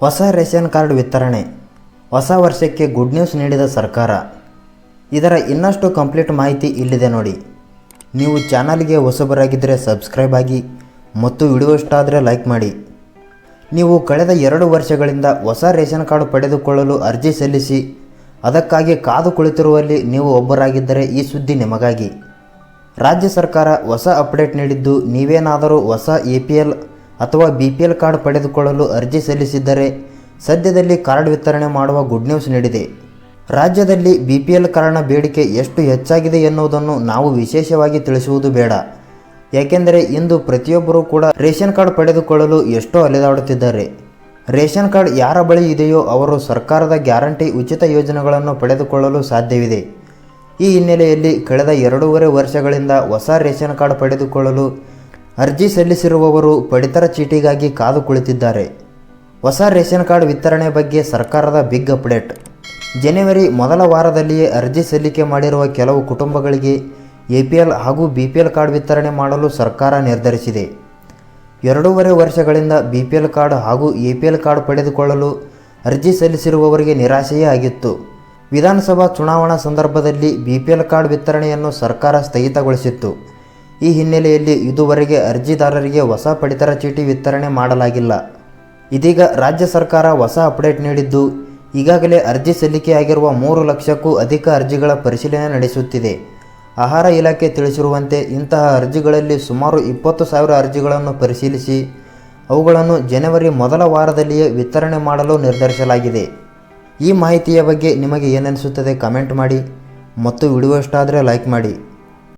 ಹೊಸ ration card ವಿತರಣೆ. ಹೊಸ ವರ್ಷಕ್ಕೆ ಗುಡ್ ನ್ಯೂಸ್ ನೀಡಿದ ಸರ್ಕಾರ. ಇದರ ಇನ್ನಷ್ಟು ಕಂಪ್ಲೀಟ್ ಮಾಹಿತಿ ಇಲ್ಲಿದೆ ನೋಡಿ. ನೀವು ಚಾನಲ್ಗೆ ಹೊಸಬರಾಗಿದ್ದರೆ ಸಬ್ಸ್ಕ್ರೈಬ್ ಆಗಿ ಮತ್ತು ವಿಡಿಯೋ ಇಷ್ಟ ಆದರೆ ಲೈಕ್ ಮಾಡಿ. ನೀವು ಕಳೆದ 2 ವರ್ಷಗಳಿಂದ ಹೊಸ ರೇಷನ್ ಕಾರ್ಡ್ ಪಡೆದುಕೊಳ್ಳಲು ಅರ್ಜಿ ಸಲ್ಲಿಸಿ ಅದಕ್ಕಾಗಿ ಕಾದು ಕುಳಿತಿರುವಲ್ಲಿ ನೀವು ಒಬ್ಬರಾಗಿದ್ದರೆ ಈ ಸುದ್ದಿ ನಿಮಗಾಗಿ. ರಾಜ್ಯ ಸರ್ಕಾರ ಹೊಸ ಅಪ್ಡೇಟ್ ನೀಡಿದ್ದು, ನೀವೇನಾದರೂ ಹೊಸ APL ಅಥವಾ BPL ಕಾರ್ಡ್ ಪಡೆದುಕೊಳ್ಳಲು ಅರ್ಜಿ ಸಲ್ಲಿಸಿದ್ದರೆ ಸದ್ಯದಲ್ಲಿ ಕಾರ್ಡ್ ವಿತರಣೆ ಮಾಡುವ ಗುಡ್ ನ್ಯೂಸ್ ನೀಡಿದೆ. ರಾಜ್ಯದಲ್ಲಿ BPL ಕಾರ್ಡ್ನ ಬೇಡಿಕೆ ಎಷ್ಟು ಹೆಚ್ಚಾಗಿದೆ ಎನ್ನುವುದನ್ನು ನಾವು ವಿಶೇಷವಾಗಿ ತಿಳಿಸುವುದು ಬೇಡ. ಯಾಕೆಂದರೆ ಇಂದು ಪ್ರತಿಯೊಬ್ಬರೂ ಕೂಡ ರೇಷನ್ ಕಾರ್ಡ್ ಪಡೆದುಕೊಳ್ಳಲು ಎಷ್ಟೋ ಅಲೆದಾಡುತ್ತಿದ್ದಾರೆ. ರೇಷನ್ ಕಾರ್ಡ್ ಯಾರ ಬಳಿ ಇದೆಯೋ ಅವರು ಸರ್ಕಾರದ ಗ್ಯಾರಂಟಿ ಉಚಿತ ಯೋಜನೆಗಳನ್ನು ಪಡೆದುಕೊಳ್ಳಲು ಸಾಧ್ಯವಿದೆ. ಈ ಹಿನ್ನೆಲೆಯಲ್ಲಿ ಕಳೆದ 2.5 ವರ್ಷಗಳಿಂದ ಹೊಸ ರೇಷನ್ ಕಾರ್ಡ್ ಪಡೆದುಕೊಳ್ಳಲು ಅರ್ಜಿ ಸಲ್ಲಿಸಿರುವವರು ಪಡಿತರ ಚೀಟಿಗಾಗಿ ಕಾದು ಕುಳಿತಿದ್ದಾರೆ. ಹೊಸ ರೇಷನ್ ಕಾರ್ಡ್ ವಿತರಣೆ ಬಗ್ಗೆ ಸರ್ಕಾರದ ಬಿಗ್ ಅಪ್ಡೇಟ್. ಜನವರಿ ಮೊದಲ ವಾರದಲ್ಲಿಯೇ ಅರ್ಜಿ ಸಲ್ಲಿಕೆ ಮಾಡಿರುವ ಕೆಲವು ಕುಟುಂಬಗಳಿಗೆ APL ಹಾಗೂ BPL ಕಾರ್ಡ್ ವಿತರಣೆ ಮಾಡಲು ಸರ್ಕಾರ ನಿರ್ಧರಿಸಿದೆ. 2.5 ವರ್ಷಗಳಿಂದ BPL ಕಾರ್ಡ್ ಹಾಗೂ APL ಕಾರ್ಡ್ ಪಡೆದುಕೊಳ್ಳಲು ಅರ್ಜಿ ಸಲ್ಲಿಸಿರುವವರಿಗೆ ನಿರಾಶೆಯೇ ಆಗಿತ್ತು. ವಿಧಾನಸಭಾ ಚುನಾವಣಾ ಸಂದರ್ಭದಲ್ಲಿ BPL ಕಾರ್ಡ್ ವಿತರಣೆಯನ್ನು ಸರ್ಕಾರ ಸ್ಥಗಿತಗೊಳಿಸಿತ್ತು. ಈ ಹಿನ್ನೆಲೆಯಲ್ಲಿ ಇದುವರೆಗೆ ಅರ್ಜಿದಾರರಿಗೆ ಹೊಸ ಪಡಿತರ ಚೀಟಿ ವಿತರಣೆ ಮಾಡಲಾಗಿಲ್ಲ. ಇದೀಗ ರಾಜ್ಯ ಸರ್ಕಾರ ಹೊಸ ಅಪ್ಡೇಟ್ ನೀಡಿದ್ದು, ಈಗಾಗಲೇ ಅರ್ಜಿ ಸಲ್ಲಿಕೆಯಾಗಿರುವ 3 ಲಕ್ಷಕ್ಕೂ ಅಧಿಕ ಅರ್ಜಿಗಳ ಪರಿಶೀಲನೆ ನಡೆಸುತ್ತಿದೆ. ಆಹಾರ ಇಲಾಖೆ ತಿಳಿಸಿರುವಂತೆ ಇಂತಹ ಅರ್ಜಿಗಳಲ್ಲಿ ಸುಮಾರು 20,000 ಅರ್ಜಿಗಳನ್ನು ಪರಿಶೀಲಿಸಿ ಅವುಗಳನ್ನು ಜನವರಿ ಮೊದಲ ವಾರದಲ್ಲಿಯೇ ವಿತರಣೆ ಮಾಡಲು ನಿರ್ಧರಿಸಲಾಗಿದೆ. ಈ ಮಾಹಿತಿಯ ಬಗ್ಗೆ ನಿಮಗೆ ಏನನಿಸುತ್ತದೆ ಕಮೆಂಟ್ ಮಾಡಿ ಮತ್ತು ವಿಡಿಯೋ ಇಷ್ಟ ಆದರೆ ಲೈಕ್ ಮಾಡಿ.